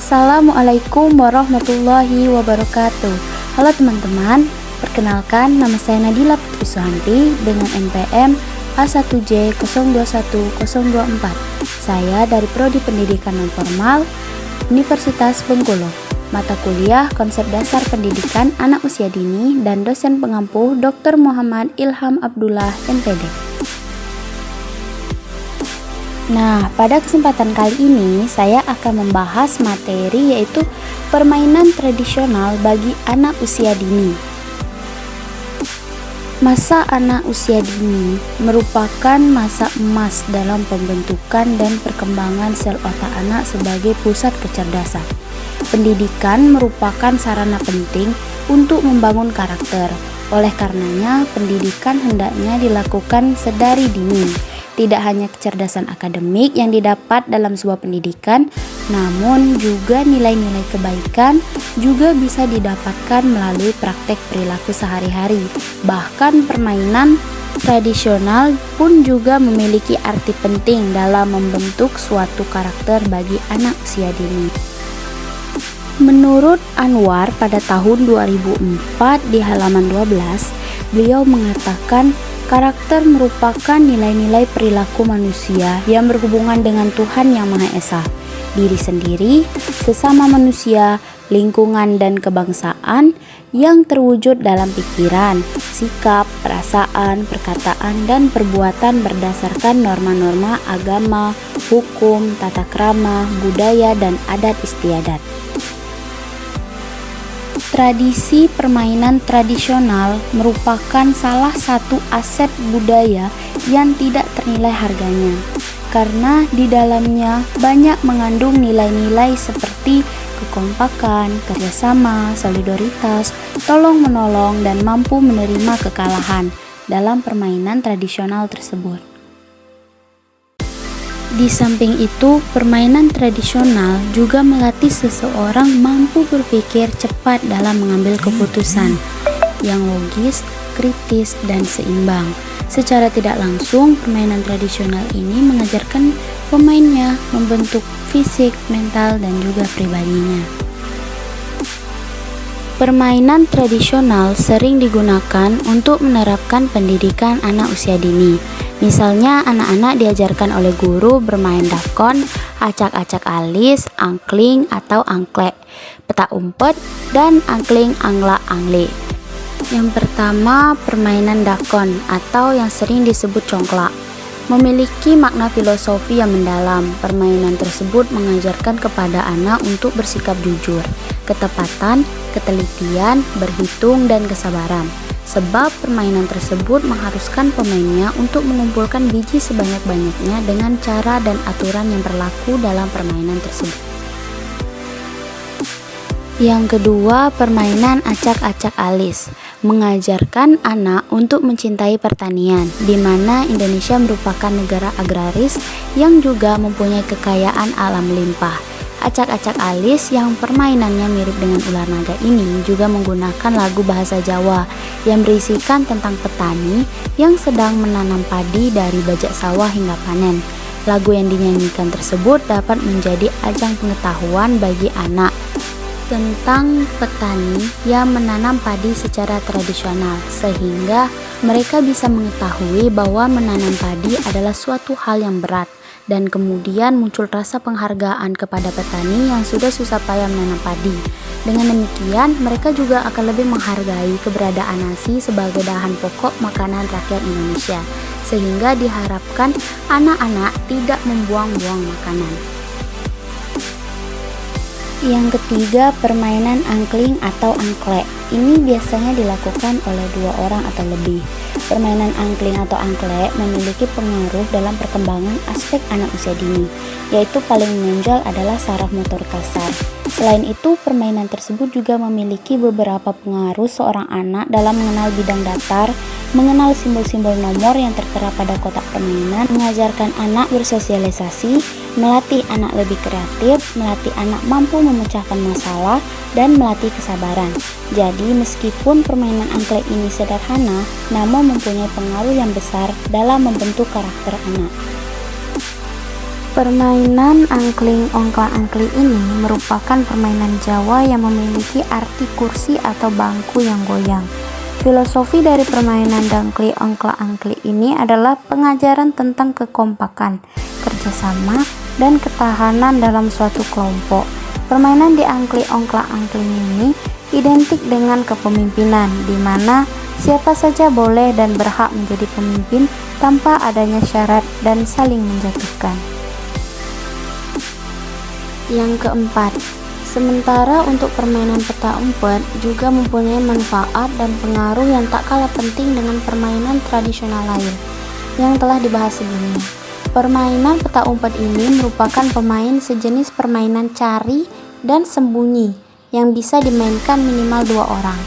Assalamualaikum warahmatullahi wabarakatuh. Halo teman-teman, perkenalkan nama saya Nadila Putri Suhanti dengan NPM A1J021024. Saya dari Prodi Pendidikan Non-Formal Universitas Bengkulu. Mata kuliah Konsep Dasar Pendidikan Anak Usia Dini dan dosen pengampu Dr. Muhammad Ilham Abdullah MPD. Nah, pada kesempatan kali ini saya akan membahas materi yaitu permainan tradisional bagi anak usia dini. Masa anak usia dini merupakan masa emas dalam pembentukan dan perkembangan sel otak anak sebagai pusat kecerdasan. Pendidikan merupakan sarana penting untuk membangun karakter. Oleh karenanya, pendidikan hendaknya dilakukan sedari dini. Tidak hanya kecerdasan akademik yang didapat dalam sebuah pendidikan, namun juga nilai-nilai kebaikan juga bisa didapatkan melalui praktek perilaku sehari-hari. Bahkan permainan tradisional pun juga memiliki arti penting dalam membentuk suatu karakter bagi anak usia dini. Menurut Anwar pada tahun 2004 di halaman 12, beliau mengatakan karakter merupakan nilai-nilai perilaku manusia yang berhubungan dengan Tuhan Yang Maha Esa, diri sendiri, sesama manusia, lingkungan dan kebangsaan yang terwujud dalam pikiran, sikap, perasaan, perkataan, dan perbuatan berdasarkan norma-norma agama, hukum, tata krama, budaya, dan adat istiadat. Tradisi permainan tradisional merupakan salah satu aset budaya yang tidak ternilai harganya, karena di dalamnya banyak mengandung nilai-nilai seperti kekompakan, kerjasama, solidaritas, tolong-menolong, dan mampu menerima kekalahan dalam permainan tradisional tersebut. Di samping itu, permainan tradisional juga melatih seseorang mampu berpikir cepat dalam mengambil keputusan yang logis, kritis, dan seimbang. Secara tidak langsung, permainan tradisional ini mengajarkan pemainnya membentuk fisik, mental, dan juga pribadinya. Permainan tradisional sering digunakan untuk menerapkan pendidikan anak usia dini. Misalnya, anak-anak diajarkan oleh guru bermain dakon, acak-acak alis, angkling atau angklek, petak umpet, dan angkling angla-angli. Yang pertama, permainan dakon atau yang sering disebut congklak memiliki makna filosofi yang mendalam. Permainan tersebut mengajarkan kepada anak untuk bersikap jujur, ketepatan, ketelitian, berhitung, dan kesabaran. Sebab permainan tersebut mengharuskan pemainnya untuk mengumpulkan biji sebanyak-banyaknya dengan cara dan aturan yang berlaku dalam permainan tersebut. Yang kedua, permainan acak-acak alis mengajarkan anak untuk mencintai pertanian, di mana Indonesia merupakan negara agraris yang juga mempunyai kekayaan alam limpah. Acak-acak alis yang permainannya mirip dengan ular naga ini juga menggunakan lagu bahasa Jawa yang berisikan tentang petani yang sedang menanam padi dari bajak sawah hingga panen. Lagu yang dinyanyikan tersebut dapat menjadi ajang pengetahuan bagi anak tentang petani yang menanam padi secara tradisional, sehingga mereka bisa mengetahui bahwa menanam padi adalah suatu hal yang berat. Dan kemudian muncul rasa penghargaan kepada petani yang sudah susah payah menanam padi. Dengan demikian, mereka juga akan lebih menghargai keberadaan nasi sebagai bahan pokok makanan rakyat Indonesia, sehingga diharapkan anak-anak tidak membuang-buang makanan. Yang ketiga, permainan angkling atau angklek. Ini biasanya dilakukan oleh 2 orang atau lebih. Permainan angkling atau angklek memiliki pengaruh dalam perkembangan aspek anak usia dini, yaitu paling menonjol adalah saraf motor kasar. Selain itu, permainan tersebut juga memiliki beberapa pengaruh seorang anak dalam mengenal bidang datar, mengenal simbol-simbol nomor yang tertera pada kotak permainan, mengajarkan anak bersosialisasi, melatih anak lebih kreatif, melatih anak mampu memecahkan masalah, dan melatih kesabaran. Jadi, meskipun permainan angklek ini sederhana, namun mempunyai pengaruh yang besar dalam membentuk karakter anak. Permainan angkling ongklang-angkling ini merupakan permainan Jawa yang memiliki arti kursi atau bangku yang goyang. Filosofi dari permainan dangkli ongklang-angkling ini adalah pengajaran tentang kekompakan, kerjasama, dan ketahanan dalam suatu kelompok. Permainan di angkli ongklang-angkling ini identik dengan kepemimpinan, di mana siapa saja boleh dan berhak menjadi pemimpin tanpa adanya syarat dan saling menjatuhkan. Yang keempat, sementara untuk permainan peta umpet juga mempunyai manfaat dan pengaruh yang tak kalah penting dengan permainan tradisional lain yang telah dibahas sebelumnya. Permainan peta umpet ini merupakan sejenis permainan cari dan sembunyi yang bisa dimainkan minimal 2 orang,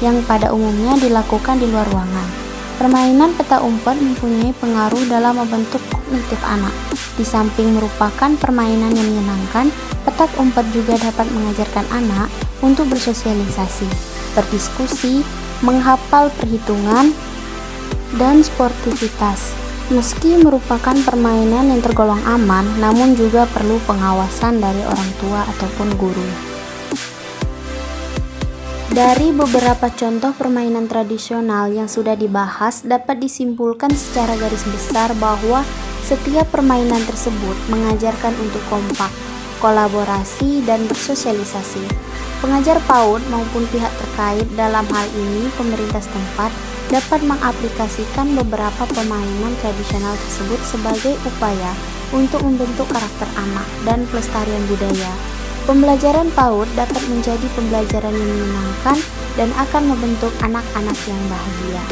yang pada umumnya dilakukan di luar ruangan. Permainan peta umpet mempunyai pengaruh dalam membentuk kognitif anak. Di samping merupakan permainan yang menyenangkan, petak umpet juga dapat mengajarkan anak untuk bersosialisasi, berdiskusi, menghafal perhitungan, dan sportivitas. Meski merupakan permainan yang tergolong aman, namun juga perlu pengawasan dari orang tua ataupun guru. Dari beberapa contoh permainan tradisional yang sudah dibahas, dapat disimpulkan secara garis besar bahwa setiap permainan tersebut mengajarkan untuk kompak, kolaborasi, dan bersosialisasi. Pengajar PAUD maupun pihak terkait, dalam hal ini pemerintah setempat, dapat mengaplikasikan beberapa permainan tradisional tersebut sebagai upaya untuk membentuk karakter anak dan pelestarian budaya. Pembelajaran PAUD dapat menjadi pembelajaran yang menyenangkan dan akan membentuk anak-anak yang bahagia.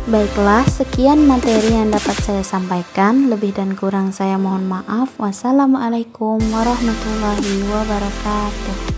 Baiklah, sekian materi yang dapat saya sampaikan. Lebih dan kurang saya mohon maaf. Wassalamualaikum warahmatullahi wabarakatuh.